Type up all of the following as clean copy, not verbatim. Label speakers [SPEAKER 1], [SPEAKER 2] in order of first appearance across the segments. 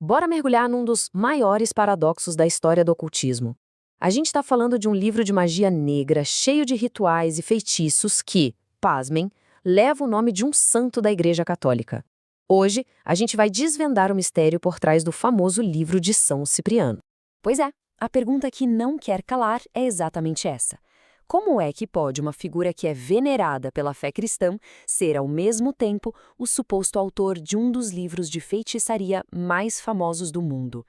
[SPEAKER 1] Bora mergulhar num dos maiores paradoxos da história do ocultismo. A gente está falando de um livro de magia negra, cheio de rituais e feitiços que, pasmem, leva o nome de um santo da Igreja Católica. Hoje, a gente vai desvendar o mistério por trás do famoso livro de São Cipriano.
[SPEAKER 2] Pois é, a pergunta que não quer calar é exatamente essa. Como é que pode uma figura que é venerada pela fé cristã ser, ao mesmo tempo, o suposto autor de um dos livros de feitiçaria mais famosos do mundo?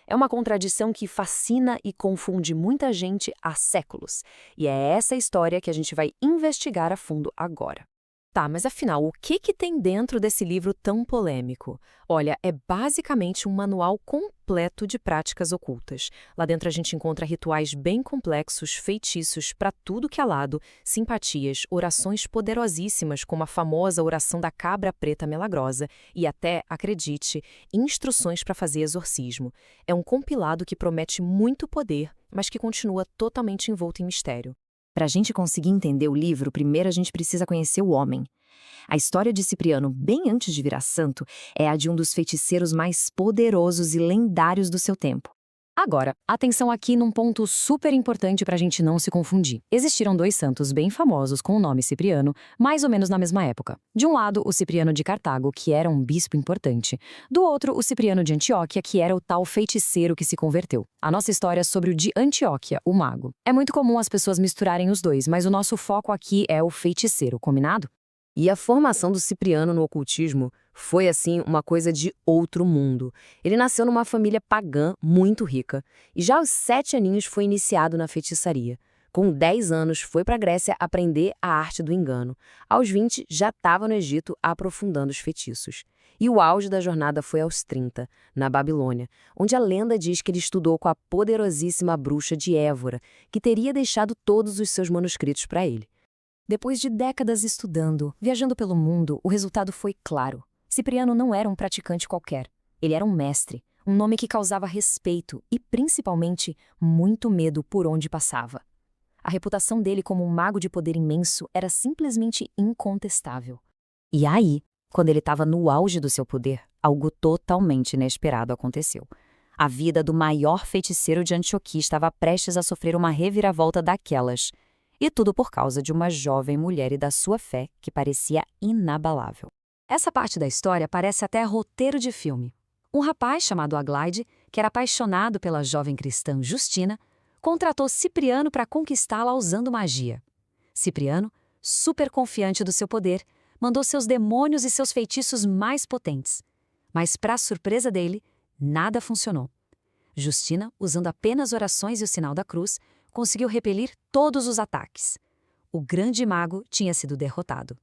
[SPEAKER 2] É uma contradição que fascina e confunde muita gente há séculos. E é essa história que a gente vai investigar a fundo agora. Tá, mas afinal, o que tem dentro desse livro tão polêmico? Olha, é basicamente um manual completo de práticas ocultas. Lá dentro a gente encontra rituais bem complexos, feitiços para tudo que é lado, simpatias, orações poderosíssimas como a famosa oração da cabra preta milagrosa e até, acredite, instruções para fazer exorcismo. É um compilado que promete muito poder, mas que continua totalmente envolto em mistério.
[SPEAKER 3] Para a gente conseguir entender o livro, primeiro a gente precisa conhecer o homem. A história de Cipriano, bem antes de virar santo, é a de um dos feiticeiros mais poderosos e lendários do seu tempo.
[SPEAKER 2] Agora, atenção aqui num ponto super importante para a gente não se confundir. Existiram dois santos bem famosos com o nome Cipriano, mais ou menos na mesma época. De um lado, o Cipriano de Cartago, que era um bispo importante. Do outro, o Cipriano de Antioquia, que era o tal feiticeiro que se converteu. A nossa história é sobre o de Antioquia, o mago. É muito comum as pessoas misturarem os dois, mas o nosso foco aqui é o feiticeiro, combinado?
[SPEAKER 1] E a formação do Cipriano no ocultismo foi, assim, uma coisa de outro mundo. Ele nasceu numa família pagã muito rica e já aos 7 aninhos foi iniciado na feitiçaria. Com 10 anos foi para a Grécia aprender a arte do engano. Aos 20 já estava no Egito aprofundando os feitiços. E o auge da jornada foi aos 30, na Babilônia, onde a lenda diz que ele estudou com a poderosíssima bruxa de Évora, que teria deixado todos os seus manuscritos para ele.
[SPEAKER 2] Depois de décadas estudando, viajando pelo mundo, o resultado foi claro. Cipriano não era um praticante qualquer. Ele era um mestre, um nome que causava respeito e, principalmente, muito medo por onde passava. A reputação dele como um mago de poder imenso era simplesmente incontestável.
[SPEAKER 3] E aí, quando ele estava no auge do seu poder, algo totalmente inesperado aconteceu. A vida do maior feiticeiro de Antioquia estava prestes a sofrer uma reviravolta daquelas. E tudo por causa de uma jovem mulher e da sua fé que parecia inabalável.
[SPEAKER 2] Essa parte da história parece até roteiro de filme. Um rapaz chamado Aglaide, que era apaixonado pela jovem cristã Justina, contratou Cipriano para conquistá-la usando magia. Cipriano, super confiante do seu poder, mandou seus demônios e seus feitiços mais potentes. Mas, para surpresa dele, nada funcionou. Justina, usando apenas orações e o sinal da cruz, conseguiu repelir todos os ataques. O grande mago tinha sido derrotado.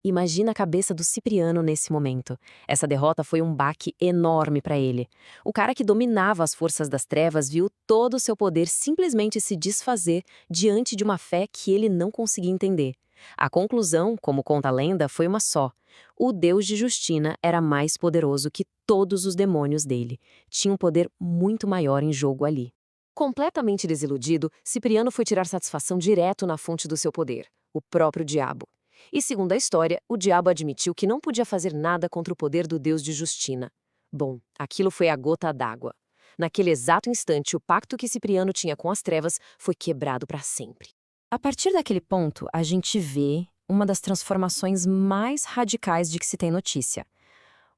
[SPEAKER 1] Imagina a cabeça do Cipriano nesse momento. Essa derrota foi um baque enorme para ele. O cara que dominava as forças das trevas viu todo o seu poder simplesmente se desfazer diante de uma fé que ele não conseguia entender. A conclusão, como conta a lenda, foi uma só. O Deus de Justina era mais poderoso que todos os demônios dele. Tinha um poder muito maior em jogo ali. Completamente desiludido, Cipriano foi tirar satisfação direto na fonte do seu poder, o próprio diabo. E segundo a história, o diabo admitiu que não podia fazer nada contra o poder do Deus de Justina. Bom, aquilo foi a gota d'água. Naquele exato instante, o pacto que Cipriano tinha com as trevas foi quebrado para sempre.
[SPEAKER 3] A partir daquele ponto, a gente vê uma das transformações mais radicais de que se tem notícia.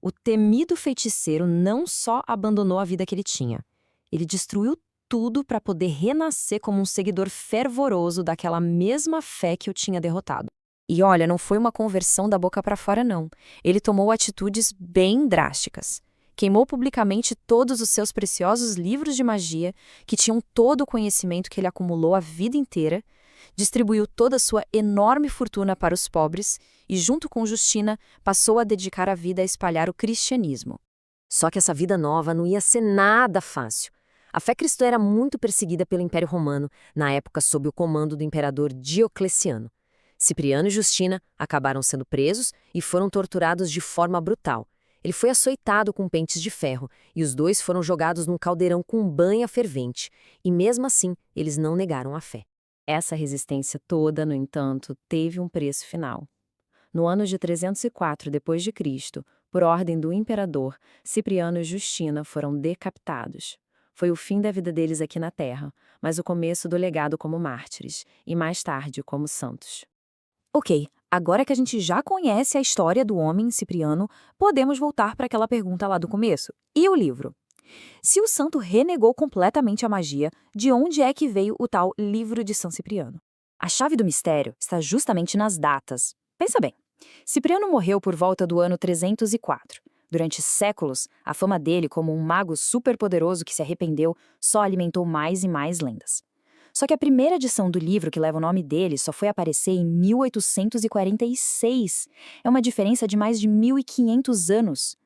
[SPEAKER 3] O temido feiticeiro não só abandonou a vida que ele tinha, ele destruiu tudo para poder renascer como um seguidor fervoroso daquela mesma fé que o tinha derrotado. E olha, não foi uma conversão da boca para fora, não. Ele tomou atitudes bem drásticas. Queimou publicamente todos os seus preciosos livros de magia, que tinham todo o conhecimento que ele acumulou a vida inteira, distribuiu toda a sua enorme fortuna para os pobres e, junto com Justina, passou a dedicar a vida a espalhar o cristianismo.
[SPEAKER 1] Só que essa vida nova não ia ser nada fácil. A fé cristã era muito perseguida pelo Império Romano, na época sob o comando do imperador Diocleciano. Cipriano e Justina acabaram sendo presos e foram torturados de forma brutal. Ele foi açoitado com pentes de ferro e os dois foram jogados num caldeirão com banha fervente. E mesmo assim, eles não negaram a fé.
[SPEAKER 3] Essa resistência toda, no entanto, teve um preço final. No ano de 304 d.C., por ordem do imperador, Cipriano e Justina foram decapitados. Foi o fim da vida deles aqui na Terra, mas o começo do legado como mártires, e mais tarde como santos.
[SPEAKER 2] Ok, agora que a gente já conhece a história do homem Cipriano, podemos voltar para aquela pergunta lá do começo. E o livro? Se o santo renegou completamente a magia, de onde é que veio o tal Livro de São Cipriano? A chave do mistério está justamente nas datas. Pensa bem, Cipriano morreu por volta do ano 304. Durante séculos, a fama dele como um mago superpoderoso que se arrependeu só alimentou mais e mais lendas. Só que a primeira edição do livro que leva o nome dele só foi aparecer em 1846. É uma diferença de mais de 1.500 anos.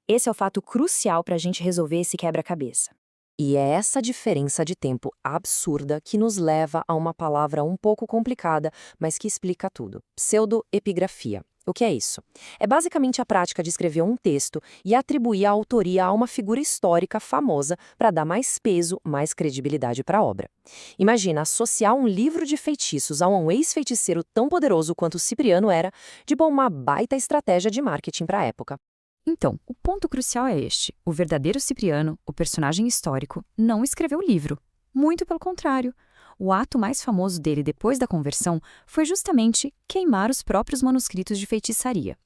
[SPEAKER 2] Esse é o fato crucial para a gente resolver esse quebra-cabeça.
[SPEAKER 1] E é essa diferença de tempo absurda que nos leva a uma palavra um pouco complicada, mas que explica tudo: pseudoepigrafia. O que é isso? É basicamente a prática de escrever um texto e atribuir a autoria a uma figura histórica famosa para dar mais peso, mais credibilidade para a obra. Imagina associar um livro de feitiços a um ex-feiticeiro tão poderoso quanto Cipriano era, de uma baita estratégia de marketing para a época.
[SPEAKER 3] Então, o ponto crucial é este: o verdadeiro Cipriano, o personagem histórico, não escreveu o livro. Muito pelo contrário. O ato mais famoso dele depois da conversão foi justamente queimar os próprios manuscritos de feitiçaria.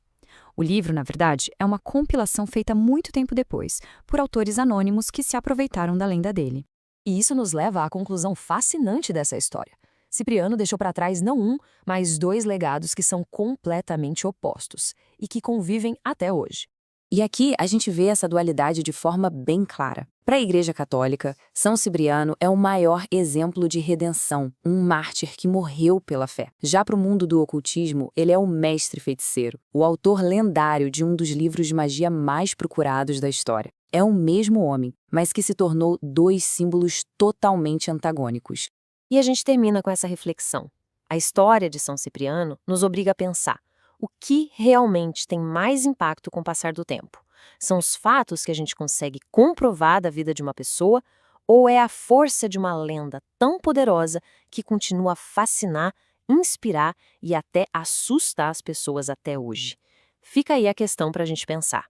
[SPEAKER 3] O livro, na verdade, é uma compilação feita muito tempo depois, por autores anônimos que se aproveitaram da lenda dele.
[SPEAKER 2] E isso nos leva à conclusão fascinante dessa história. Cipriano deixou para trás não um, mas dois legados que são completamente opostos e que convivem até hoje.
[SPEAKER 1] E aqui a gente vê essa dualidade de forma bem clara. Para a Igreja Católica, São Cipriano é o maior exemplo de redenção, um mártir que morreu pela fé. Já para o mundo do ocultismo, ele é o mestre feiticeiro, o autor lendário de um dos livros de magia mais procurados da história. É o mesmo homem, mas que se tornou dois símbolos totalmente antagônicos.
[SPEAKER 4] E a gente termina com essa reflexão. A história de São Cipriano nos obriga a pensar: o que realmente tem mais impacto com o passar do tempo? São os fatos que a gente consegue comprovar da vida de uma pessoa, ou é a força de uma lenda tão poderosa que continua a fascinar, inspirar e até assustar as pessoas até hoje? Fica aí a questão para a gente pensar.